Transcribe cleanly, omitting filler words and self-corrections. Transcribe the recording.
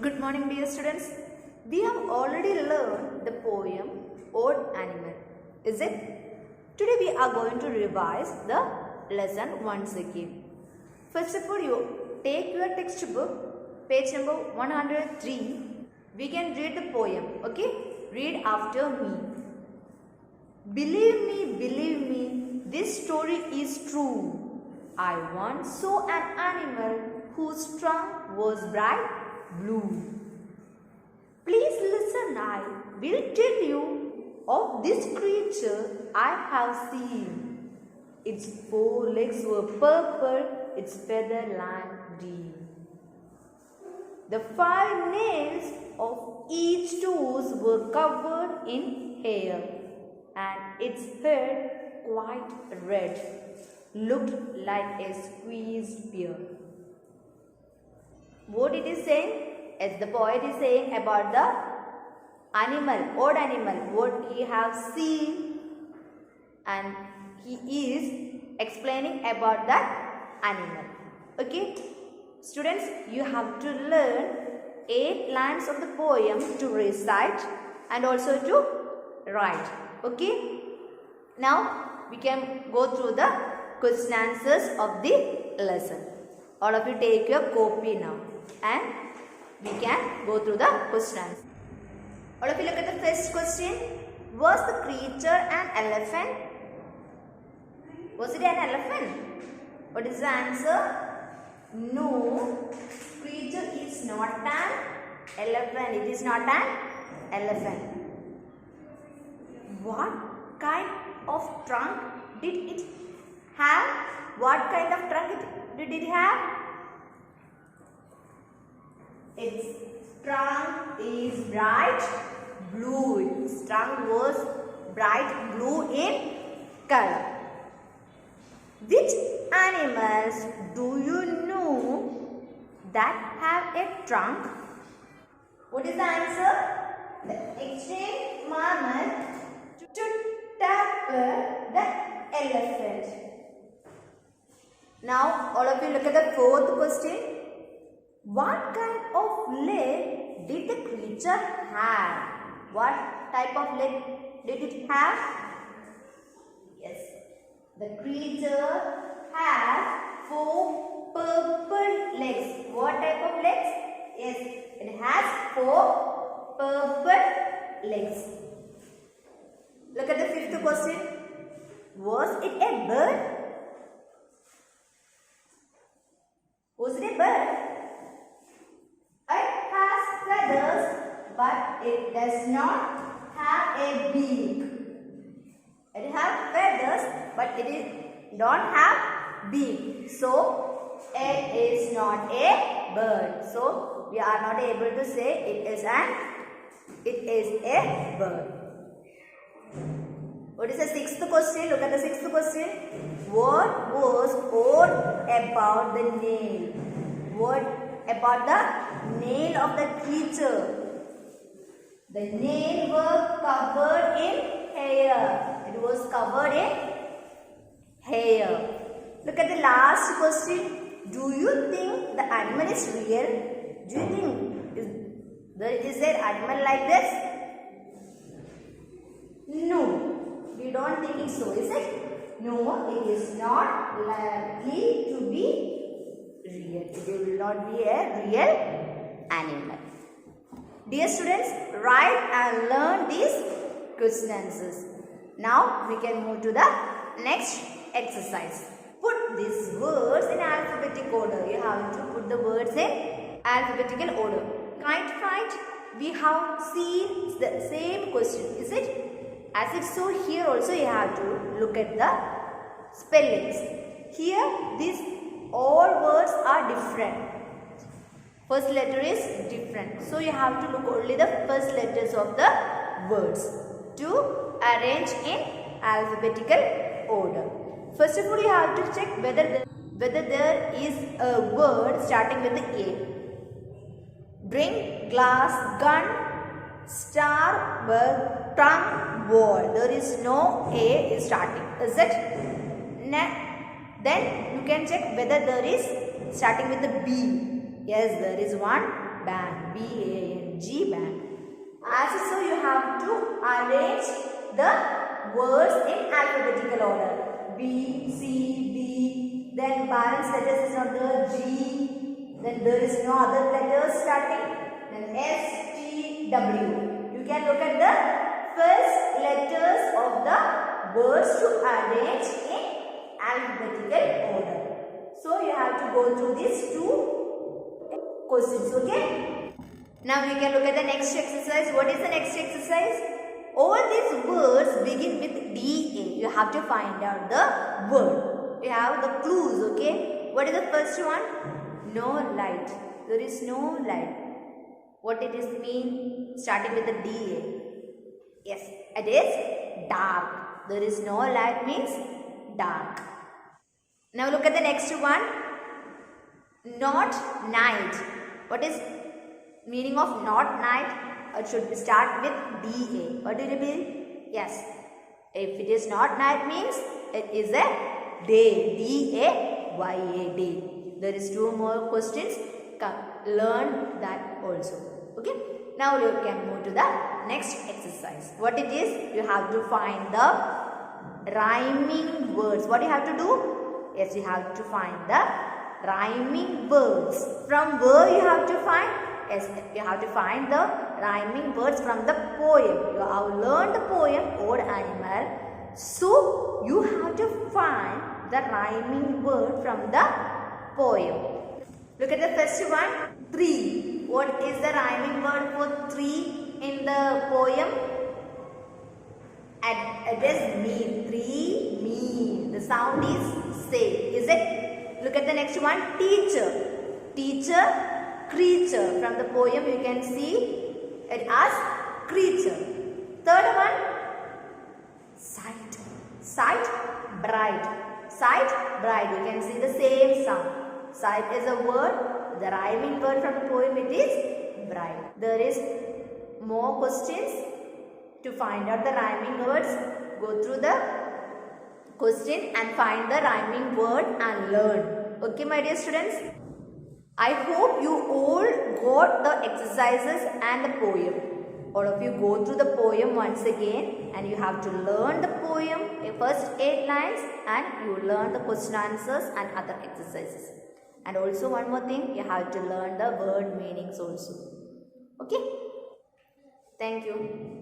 Good morning, dear students. We have already learned the poem Odd Animal. Is it? Today we are going to revise the lesson once again. First of all, you take your textbook, page number 103. We can read the poem. Okay? Read after me. Believe me, this story is true. I once saw an animal whose trunk was bright blue. Please listen, I will tell you of this creature I have seen. Its four legs were purple, its feather like green. The 5 nails of each toes were covered in hair, and its head, quite red, looked like a squeezed pear. What it is saying? As the poet is saying about the animal, odd animal, what he has seen, and he is explaining about that animal. Okay, students, you have to learn 8 lines of the poem to recite and also to write. Okay, now we can go through the question answers of the lesson. All of you take your copy now and we can go through the questions. All of you look at the first question. Was the creature an elephant? Was it an elephant? What is the answer? No, creature is not an elephant. It is not an elephant. What kind of trunk did it have? What kind of trunk did it have? Its trunk is bright blue. Its trunk was bright blue in color. Which animals do you know that have a trunk? What is the answer? The extinct mammoth to topple the elephant. Now all of you look at the fourth question. What kind of leg did the creature have? What type of leg did it have? Yes, the creature has 4 purple legs. What type of legs? Yes, it has 4 purple legs. Look at the fifth question. Was it a bird? Was it a bird? It has feathers, but it does not have a beak. It has feathers, but it don't have beak. So, it is not a bird. So, we are not able to say it is a bird. What is the sixth question? Look at the sixth question. What was odd about the nail? What about the nail of the creature? The nail were covered in hair. It was covered in hair. Look at the last question. Do you think the animal is real? Do you think there is an animal like this? No, we don't think it so, is it? No, it is not likely to be real. It will not be a real animal. Dear students, write and learn these question answers. Now we can move to the next exercise. Put these words in alphabetic order. You have to put the words in alphabetical order. Kite, we have seen the same question, is it? As if so, here also you have to look at the spellings. Here, these all words are different. First letter is different. So, you have to look only the first letters of the words to arrange in alphabetical order. First of all, you have to check whether there is a word starting with the A. Drink, glass, gun, star, bird, tongue, wall. There is no A is starting. Is it? Then you can check whether there is starting with the B. Yes, there is one band, B-A-N-G, band. As so, you have to arrange the words in alphabetical order. B, C, D. Then balance letters is on the G. Then there is no other letters starting. Then S, T, W. You can look at the first letters of the words to arrange in alphabetical order. So you have to go through these two questions, okay? Now we can look at the next exercise. What is the next exercise? All these words begin with D-A. You have to find out the word. You have the clues, okay? What is the first one? No light. There is no light. What it is mean? Starting with the D-A. Yes, it is dark. There is no light means dark. Now look at the next one. Not night. What is meaning of not night? It should start with D-A. What will it be? Yes. If it is not night means it is a day. D-A-Y-A, day. There is two more questions. Learn that also. Okay. Now you can move to the next exercise. What it is? You have to find the rhyming words. What you have to do? Yes, you have to find the rhyming words. From where you have to find? Yes, you have to find the rhyming words from the poem. You have learned the poem Old Animal. So, you have to find the rhyming word from the poem. Look at the first one. Tree. What is the rhyming word for tree in the poem? It is mean. Tree, mean. The sound is say. Is it? Look at the next one. Teacher. Teacher, creature. From the poem you can see it as creature. Third one. Sight. Sight, bright. Sight, bright. You can see the same sound. Sight is a word. The rhyming word from the poem it is bright. There is more questions. To find out the rhyming words, go through the question and find the rhyming word and learn. Okay, my dear students? I hope you all got the exercises and the poem. All of you go through the poem once again and you have to learn the poem, first 8 lines, and you learn the question answers and other exercises. And also one more thing, you have to learn the word meanings also. Okay? Thank you.